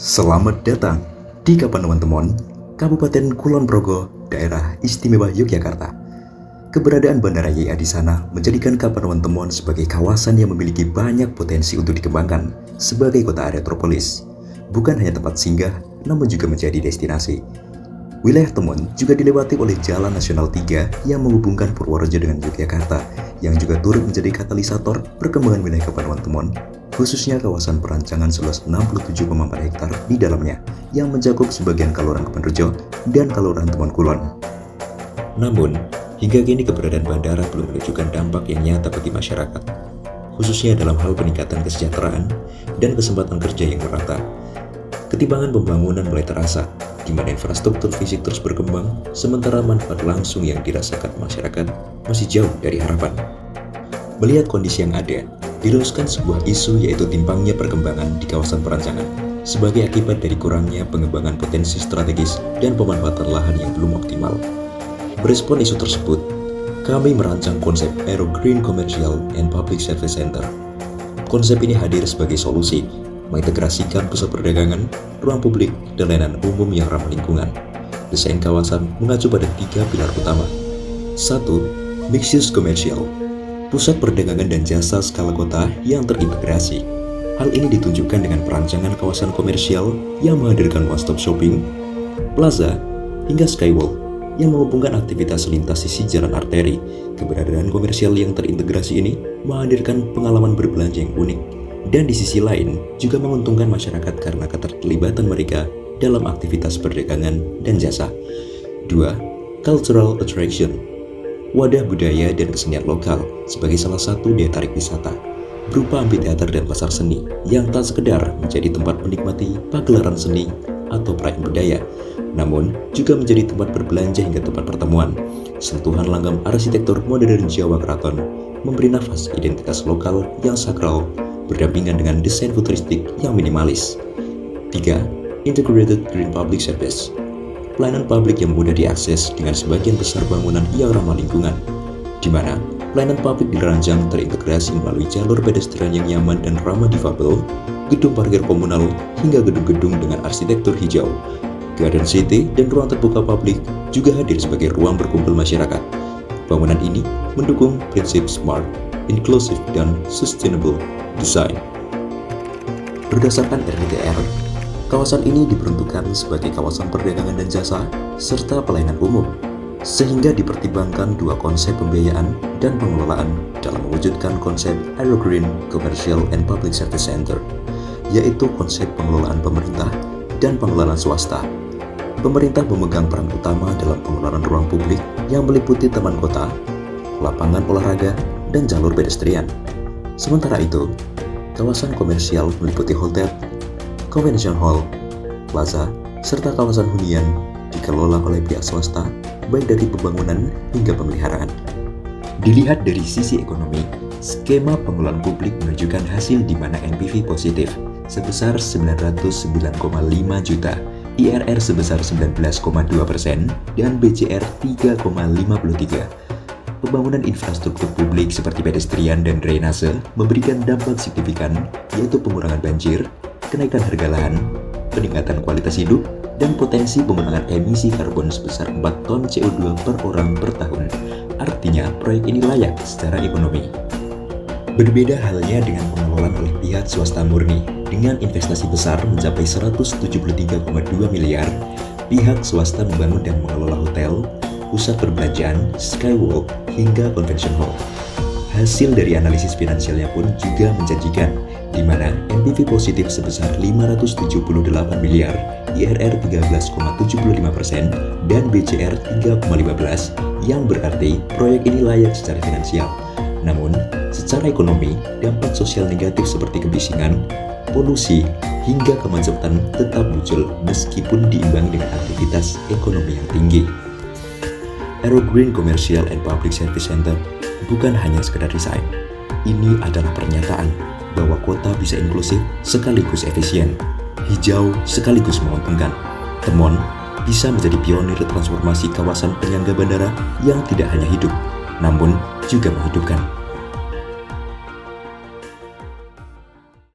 Selamat datang di Kapanewon Temon, Kabupaten Kulon Progo, Daerah Istimewa Yogyakarta. Keberadaan Bandara YIA di sana menjadikan Kapanewon Temon sebagai kawasan yang memiliki banyak potensi untuk dikembangkan sebagai kota metropolis. Bukan hanya tempat singgah, namun juga menjadi destinasi. Wilayah Temon juga dilewati oleh Jalan Nasional 3 yang menghubungkan Purworejo dengan Yogyakarta, yang juga turut menjadi katalisator perkembangan wilayah Kapanewon Temon, khususnya kawasan perancangan seluas 67,4 hektar di dalamnya, yang mencakup sebagian Kelurahan Kepanrejo dan Kelurahan Temon Kulon. Namun, hingga kini keberadaan bandara belum menunjukkan dampak yang nyata bagi masyarakat, khususnya dalam hal peningkatan kesejahteraan dan kesempatan kerja yang merata. Ketimbangan pembangunan mulai terasa, di mana infrastruktur fisik terus berkembang, sementara manfaat langsung yang dirasakan masyarakat masih jauh dari harapan. Melihat kondisi yang ada, diluruskan sebuah isu yaitu timpangnya perkembangan di kawasan perancangan, sebagai akibat dari kurangnya pengembangan potensi strategis dan pemanfaatan lahan yang belum optimal. Merespon isu tersebut, kami merancang konsep Aero Green Commercial and Public Service Center. Konsep ini hadir sebagai solusi mengintegrasikan pusat perdagangan, ruang publik, dan layanan umum yang ramah lingkungan. Desain kawasan mengacu pada 3 pilar utama. 1. Mixed use commercial, pusat perdagangan dan jasa skala kota yang terintegrasi. Hal ini ditunjukkan dengan perancangan kawasan komersial yang menghadirkan one-stop shopping, plaza, hingga skywalk yang menghubungkan aktivitas lintas sisi jalan arteri. Keberadaan komersial yang terintegrasi ini menghadirkan pengalaman berbelanja yang unik, dan di sisi lain juga menguntungkan masyarakat karena keterlibatan mereka dalam aktivitas perdagangan dan jasa. 2. Cultural attraction, wadah budaya dan kesenian lokal sebagai salah satu daya tarik wisata, berupa amphitheater dan pasar seni yang tak sekedar menjadi tempat menikmati pagelaran seni atau perayaan budaya, namun juga menjadi tempat berbelanja hingga tempat pertemuan. Sentuhan langgam arsitektur modern Jawa Keraton memberi nafas identitas lokal yang sakral berdampingan dengan desain futuristik yang minimalis. 3. Integrated Green Public Service, pelayanan publik yang mudah diakses dengan sebagian besar bangunan yang ramah lingkungan, di mana pelayanan publik dirancang terintegrasi melalui jalur pedestrian yang nyaman dan ramah difabel, gedung parkir komunal, hingga gedung-gedung dengan arsitektur hijau. Garden City dan ruang terbuka publik juga hadir sebagai ruang berkumpul masyarakat. Bangunan ini mendukung prinsip smart, inclusive, dan sustainable design. Berdasarkan RDTR, kawasan ini diperuntukkan sebagai kawasan perdagangan dan jasa serta pelayanan umum, sehingga dipertimbangkan dua konsep pembiayaan dan pengelolaan dalam mewujudkan konsep Aero Green Commercial and Public Service Center, yaitu konsep pengelolaan pemerintah dan pengelolaan swasta. Pemerintah memegang peran utama dalam pengelolaan ruang publik yang meliputi taman kota, lapangan olahraga, dan jalur pedestrian. Sementara itu, kawasan komersial meliputi hotel, convention hall, plaza, serta kawasan hunian dikelola oleh pihak swasta, baik dari pembangunan hingga pemeliharaan. Dilihat dari sisi ekonomi, skema pengelolaan publik menunjukkan hasil di mana NPV positif sebesar 909,5 juta, IRR sebesar 19,2%, dan BCR 3,53. Pembangunan infrastruktur publik seperti pedestrian dan drainase memberikan dampak signifikan, yaitu pengurangan banjir, kenaikan harga lahan, peningkatan kualitas hidup, dan potensi pengurangan emisi karbon sebesar 4 ton CO2 per orang per tahun. Artinya, proyek ini layak secara ekonomi. Berbeda halnya dengan pengelolaan oleh pihak swasta murni, dengan investasi besar mencapai 173,2 miliar, pihak swasta membangun dan mengelola hotel, pusat perbelanjaan, skywalk, hingga convention hall. Hasil dari analisis finansialnya pun juga menjanjikan, di mana NPV positif sebesar 578 miliar, IRR 13,75%, dan BCR 3,15, yang berarti proyek ini layak secara finansial. Namun, secara ekonomi, dampak sosial negatif seperti kebisingan, polusi, hingga kemacetan tetap muncul meskipun diimbangi dengan aktivitas ekonomi yang tinggi. Aero Green Commercial and Public Service Center bukan hanya sekedar desain. Ini adalah pernyataan bahwa kota bisa inklusif sekaligus efisien, hijau sekaligus menguntungkan. Temon bisa menjadi pionir transformasi kawasan penyangga bandara yang tidak hanya hidup, namun juga menghidupkan.